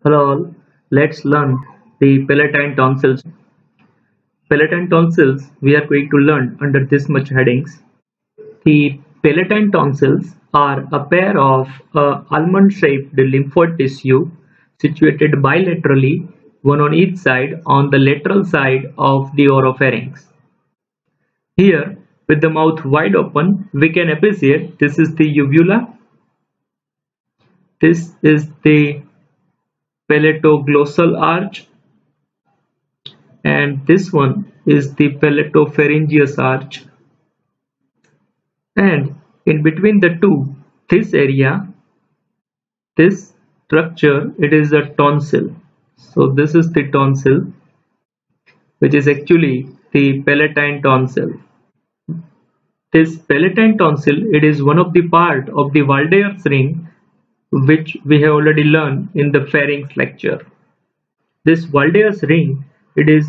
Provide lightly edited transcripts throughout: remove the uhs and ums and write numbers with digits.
Hello all, let's learn the palatine tonsils. Palatine tonsils we are going to learn under this much headings. The palatine tonsils are a pair of almond-shaped lymphoid tissue situated bilaterally, one on each side on the lateral side of the oropharynx. Here, with the mouth wide open, we can appreciate this is the uvula, this is the palatoglossal arch, and this one is the palatopharyngeus arch, and in between the two, this area, this structure, it is a tonsil. So this is the tonsil, which is actually the palatine tonsil. This palatine tonsil, it is one of the part of the Waldeur's ring, which we have already learned in the pharynx lecture. This Waldeur's ring, it is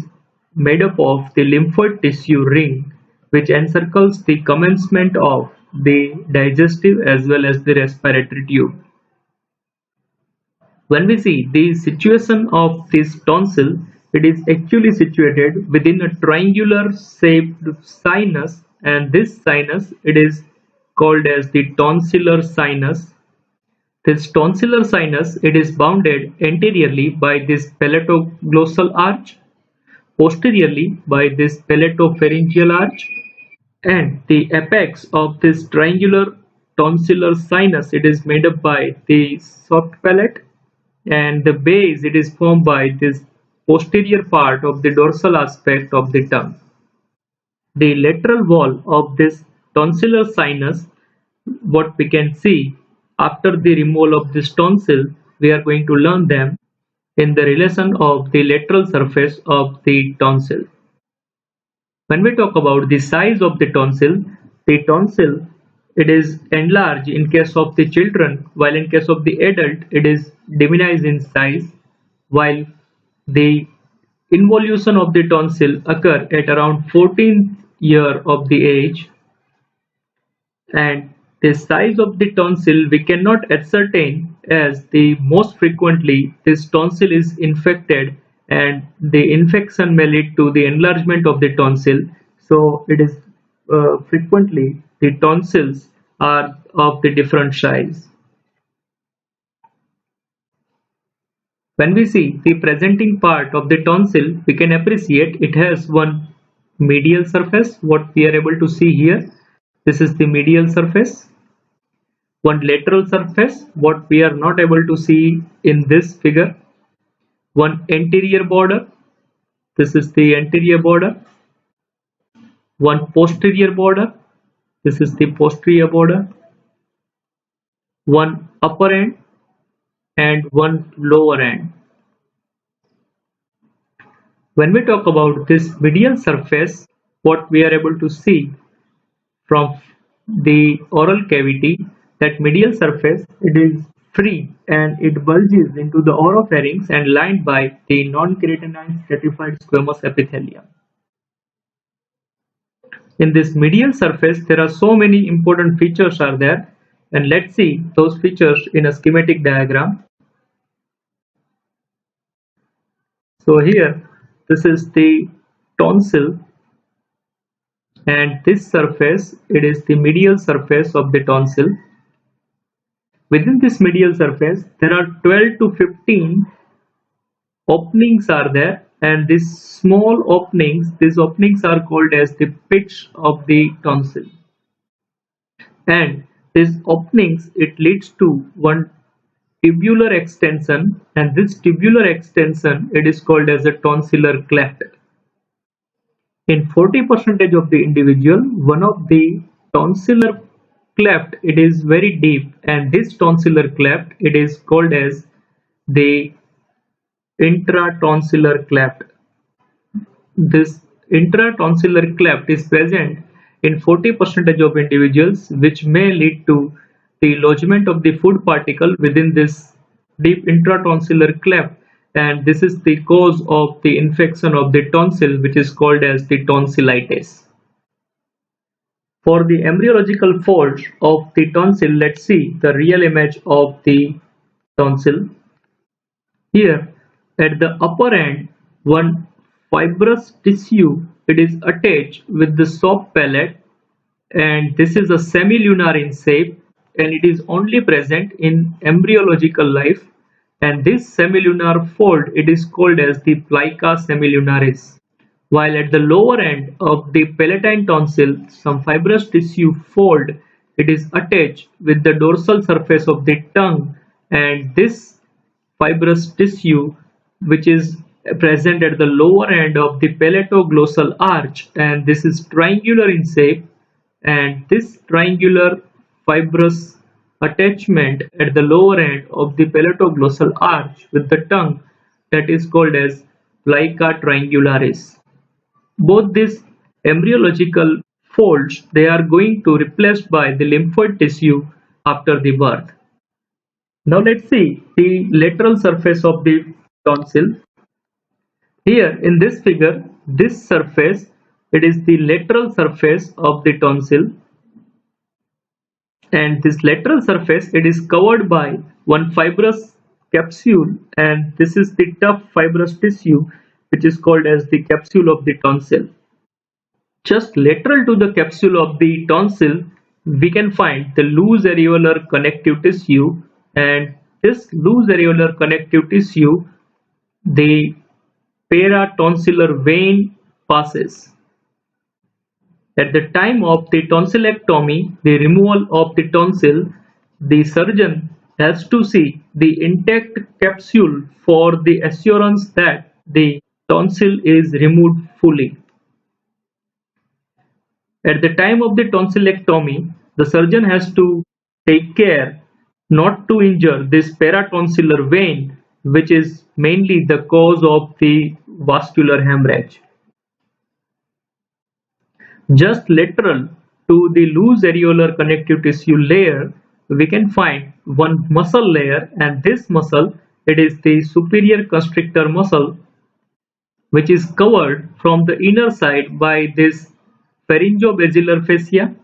made up of the lymphoid tissue ring which encircles the commencement of the digestive as well as the respiratory tube. When we see the situation of this tonsil, it is actually situated within a triangular shaped sinus, and this sinus, it is called as the tonsillar sinus. This tonsillar sinus, it is bounded anteriorly by this palatoglossal arch, posteriorly by this palatopharyngeal arch, and the apex of this triangular tonsillar sinus, it is made up by the soft palate, and the base, it is formed by this posterior part of the dorsal aspect of the tongue. The lateral wall of this tonsillar sinus, what we can see after the removal of this tonsil, we are going to learn them in the relation of the lateral surface of the tonsil. When we talk about the size of the tonsil, it is enlarged in case of the children, while in case of the adult, it is diminished in size, while the involution of the tonsil occur at around 14th year of the age, and the size of the tonsil we cannot ascertain as the most frequently this tonsil is infected and the infection may lead to the enlargement of the tonsil. So it is frequently the tonsils are of the different size. When we see the presenting part of the tonsil, we can appreciate it has one medial surface, what we are able to see here. This is the medial surface. One lateral surface, what we are not able to see in this figure. One anterior border, this is the anterior border. One posterior border, this is the posterior border. One upper end and one lower end. When we talk about this medial surface, what we are able to see from the oral cavity, that medial surface, it is free and it bulges into the oropharynx and lined by the non-keratinized stratified squamous epithelium. In this medial surface, there are so many important features are there, and let's see those features in a schematic diagram. So here, this is the tonsil, and this surface, it is the medial surface of the tonsil. Within this medial surface, there are 12 to 15 openings are there, and these small openings, these openings are called as the pits of the tonsil. And these openings, it leads to one tubular extension, and this tubular extension, it is called as a tonsillar cleft. In 40% of the individual, one of the tonsillar cleft, it is very deep, and this tonsillar cleft, it is called as the intratonsillar cleft. This intratonsillar cleft is present in 40% of individuals, which may lead to the lodgement of the food particle within this deep intratonsillar cleft, and this is the cause of the infection of the tonsil, which is called as the tonsillitis. For the embryological folds of the tonsil, let's see the real image of the tonsil. Here, at the upper end, one fibrous tissue it is attached with the soft palate, and this is a semilunar in shape, and it is only present in embryological life, and this semilunar fold it is called as the plica semilunaris. While at the lower end of the palatine tonsil, some fibrous tissue fold it is attached with the dorsal surface of the tongue, and this fibrous tissue which is present at the lower end of the palatoglossal arch, and this is triangular in shape, and this triangular fibrous attachment at the lower end of the palatoglossal arch with the tongue that is called as plica triangularis. Both these embryological folds they are going to replaced by the lymphoid tissue after the birth. Now let's see the lateral surface of the tonsil. Here in this figure, this surface it is the lateral surface of the tonsil, and this lateral surface it is covered by one fibrous capsule, and this is the tough fibrous tissue which is called as the capsule of the tonsil. Just lateral to the capsule of the tonsil we can find the loose areolar connective tissue, and this loose areolar connective tissue the paratonsillar vein passes. At the time of the tonsillectomy, the removal of the tonsil, the surgeon has to see the intact capsule for the assurance that the tonsil is removed fully. At the time of the tonsillectomy, the surgeon has to take care not to injure this paratonsillar vein, which is mainly the cause of the vascular hemorrhage. Just lateral to the loose areolar connective tissue layer, we can find one muscle layer, and this muscle it is the superior constrictor muscle, which is covered from the inner side by this pharyngobasilar fascia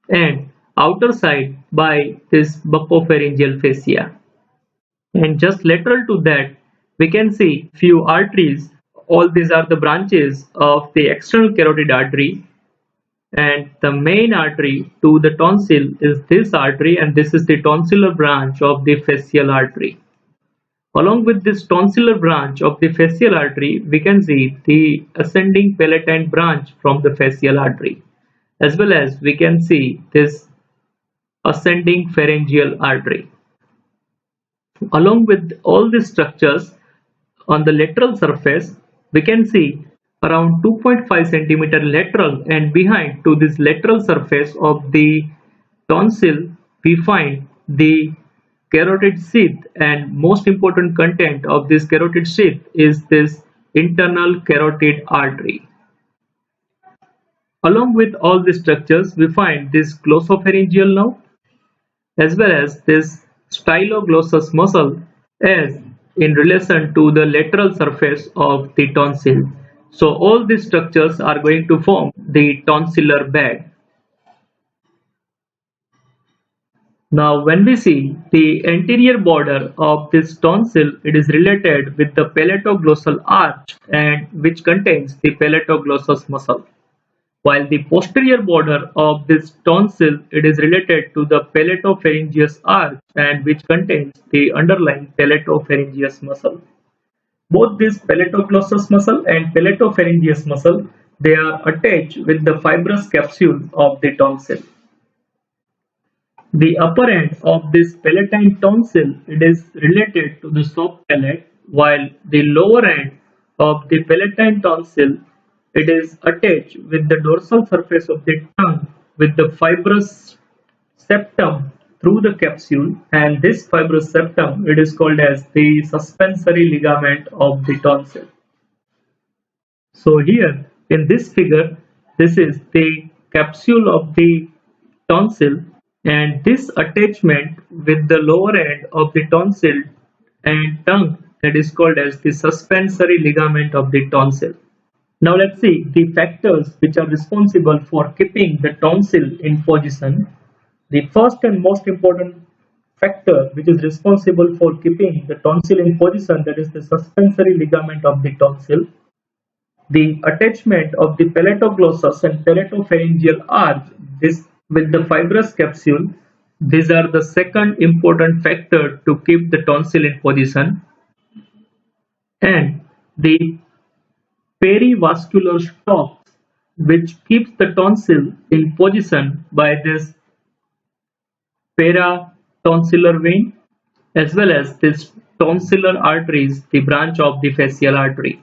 and outer side by this buccopharyngeal fascia. And just lateral to that, we can see few arteries. All these are the branches of the external carotid artery, and the main artery to the tonsil is this artery, and this is the tonsillar branch of the fascial artery. Along with this tonsillar branch of the fascial artery, we can see the ascending palatine branch from the fascial artery, as well as we can see this ascending pharyngeal artery. Along with all these structures, on the lateral surface, we can see around 2.5 cm lateral, and behind to this lateral surface of the tonsil, we find the carotid sheath, and most important content of this carotid sheath is this internal carotid artery. Along with all these structures, we find this glossopharyngeal nerve as well as this styloglossus muscle as in relation to the lateral surface of the tonsil. So all these structures are going to form the tonsillar bed. Now when we see the anterior border of this tonsil, it is related with the palatoglossal arch, and which contains the palatoglossus muscle. While the posterior border of this tonsil, it is related to the palatopharyngeus arch, and which contains the underlying palatopharyngeus muscle. Both this palatoglossus muscle and palatopharyngeus muscle, they are attached with the fibrous capsule of the tonsil. The upper end of this palatine tonsil it is related to the soft palate, while the lower end of the palatine tonsil it is attached with the dorsal surface of the tongue with the fibrous septum through the capsule, and this fibrous septum it is called as the suspensory ligament of the tonsil. So here in this figure, this is the capsule of the tonsil, and this attachment with the lower end of the tonsil and tongue that is called as the suspensory ligament of the tonsil. Now let's see the factors which are responsible for keeping the tonsil in position. The first and most important factor which is responsible for keeping the tonsil in position, that is the suspensory ligament of the tonsil. The attachment of the palatoglossus and palatopharyngeal arch, this with the fibrous capsule, these are the second important factor to keep the tonsil in position. And the perivascular stalks, which keeps the tonsil in position by this paratonsillar vein, as well as this tonsillar arteries, the branch of the facial artery.